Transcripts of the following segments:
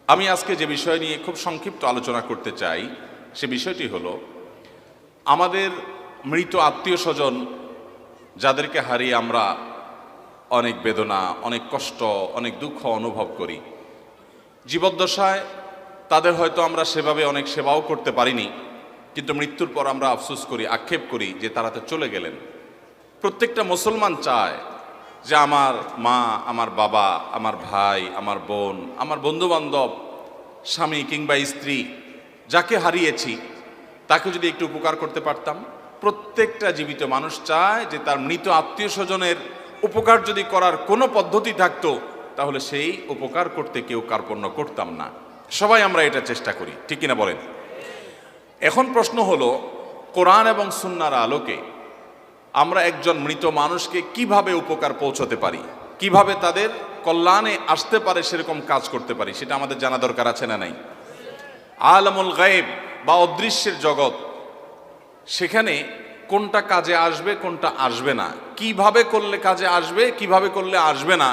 আমি আজকে যে বিষয় নিয়ে খুব সংক্ষিপ্ত আলোচনা করতে চাই সে বিষয়টি হলো আমাদের মৃত আত্মীয় স্বজন যাদেরকে হারিয়ে আমরা অনেক বেদনা, অনেক কষ্ট, অনেক দুঃখ অনুভব করি। জীবদ্দশায় তাদের হয়তো আমরা সেভাবে অনেক সেবাও করতে পারিনি, কিন্তু মৃত্যুর পর আমরা আফসোস করি, আক্ষেপ করি যে তারা তো চলে গেলেন। প্রত্যেকটা মুসলমান চায় যে আমার মা, আমার বাবা, আমার ভাই, আমার বোন, আমার বন্ধুবান্ধব, স্বামী কিংবা স্ত্রী যাকে হারিয়েছি তাকে যদি একটু উপকার করতে পারতাম। প্রত্যেকটা জীবিত মানুষ চায় যে তার মৃত আত্মীয় স্বজনের উপকার যদি করার কোনো পদ্ধতি থাকতো তাহলে সেই উপকার করতে কেউ কার্পণ্য করতাম না। সবাই আমরা এটা চেষ্টা করি, ঠিক কিনা বলেন? এখন প্রশ্ন হলো, কোরআন এবং সুন্নাহর আলোকে আমরা একজন মৃত মানুষকে কিভাবে উপকার পৌঁছতে পারি, কিভাবে তাদের কল্যাণে আসতে পারে সেরকম কাজ করতে পারি, সেটা আমাদের জানা দরকার আছে না নাই? আলামুল গায়েব বা অদৃশ্যের জগৎ, সেখানে কোনটা কাজে আসবে কোনটা আসবে না, কিভাবে করলে কাজে আসবে কিভাবে করলে আসবে না,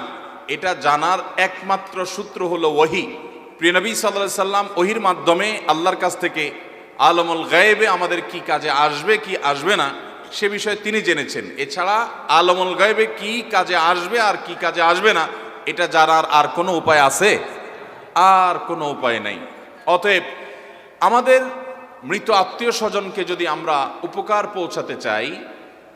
এটা জানার একমাত্র সূত্র হলো ওহী। প্রিয় নবী সাল্লাল্লাহু আলাইহি সাল্লাম ওহীর মাধ্যমে আল্লাহর কাছ থেকে আলামুল গায়েবে আমাদের কি কাজে আসবে কি আসবে না সে বিষয়ে তিনি জেনেছেন। এছাড়া আলামুল গায়েবে কি কাজে আসবে আর কি কাজে আসবে না এটা জানার আর কোনো উপায় আছে? আর কোনো উপায় নাই। অতএব আমাদের মৃত আত্মীয় স্বজনকে যদি আমরা উপকার পৌঁছাতে চাই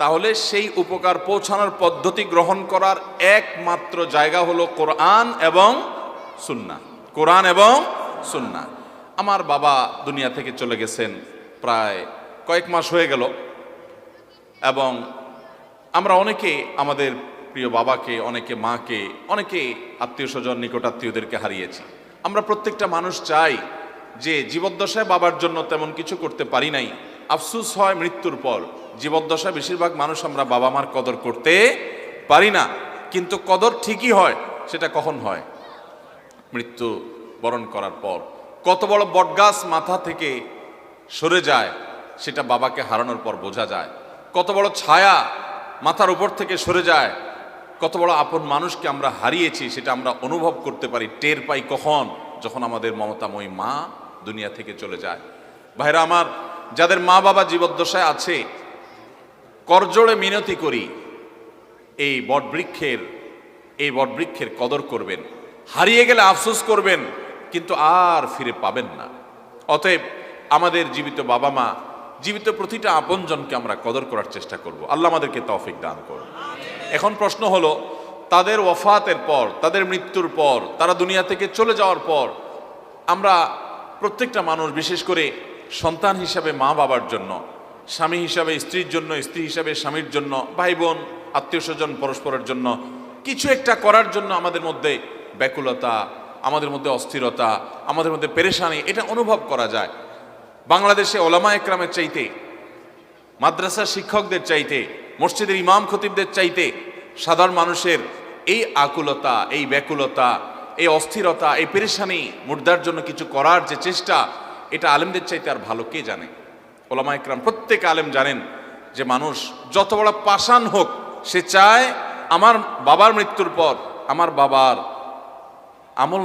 তাহলে সেই উপকার পৌঁছানোর পদ্ধতি গ্রহণ করার একমাত্র জায়গা হলো কোরআন এবং সুন্নাহ। কোরআন এবং সুন্নাহ। আমার বাবা দুনিয়া থেকে চলে গেছেন প্রায় কয়েক মাস হয়ে গেল, এবং আমরা অনেকে আমাদের প্রিয় বাবাকে, অনেকে মাকে, অনেকে আত্মীয় স্বজন নিকটাত্মীয়দেরকে হারিয়েছি। আমরা প্রত্যেকটা মানুষ চাই যে জীবদ্দশায় বাবার জন্য তেমন কিছু করতে পারি নাই, আফসোস হয় মৃত্যুর পর। জীবদ্দশায় বেশিরভাগ মানুষ আমরা বাবা মার কদর করতে পারি না, কিন্তু কদর ঠিকই হয়। সেটা কখন হয়? মৃত্যু বরণ করার পর। কত বড় বটগাছ মাথা থেকে সরে যায় সেটা বাবাকে হারানোর পর বোঝা যায়। কত বড় ছায়া মাথার উপর থেকে সরে যায়, কত বড় আপন মানুষকে আমরা হারিয়েছি সেটা আমরা অনুভব করতে পারি, টের পাই কখন? যখন আমাদের মমতাময়ী মা দুনিয়া থেকে চলে যায়। ভাইরা আমার, যাদের মা বাবা জীবদ্দশায় আছে, করজোড়ে মিনতি করি এই বটবৃক্ষের কদর করবেন। হারিয়ে গেলে আফসোস করবেন, কিন্তু আর ফিরে পাবেন না। অতএব আমাদের জীবিত বাবা মা, জীবিত প্রতিটা আপনজনকে আমরা কদর করার চেষ্টা করব। আল্লাহ আমাদেরকে তৌফিক দান করুন। এখন প্রশ্ন হলো, তাদের ওয়াফাতের পর, তাদের মৃত্যুর পর, তারা দুনিয়া থেকে চলে যাওয়ার পর আমরা প্রত্যেকটা মানুষ, বিশেষ করে সন্তান হিসাবে মা বাবার জন্য, স্বামী হিসাবে স্ত্রীর জন্য, স্ত্রী হিসাবে স্বামীর জন্য, ভাই বোন আত্মীয় স্বজন পরস্পরের জন্য কিছু একটা করার জন্য আমাদের মধ্যে ব্যাকুলতা, আমাদের মধ্যে অস্থিরতা, আমাদের মধ্যে পেরেশানি এটা অনুভব করা যায়। বাংলাদেশে ওলামা একরামের চাইতে, মাদ্রাসার শিক্ষকদের চাইতে, মসজিদের ইমাম খতিবদের চাইতে সাধারণ মানুষের এই আকুলতা, এই ব্যাকুলতা, এই অস্থিরতা, এই পেরেশানি মুর্দার জন্য কিছু করার যে চেষ্টা, এটা আলেমদের চাইতে আর ভালো কে জানে? ওলামা একরাম প্রত্যেক আলেম জানেন যে মানুষ যত বড় পাষাণ হোক, সে চায় আমার বাবার মৃত্যুর পর আমার বাবার আমল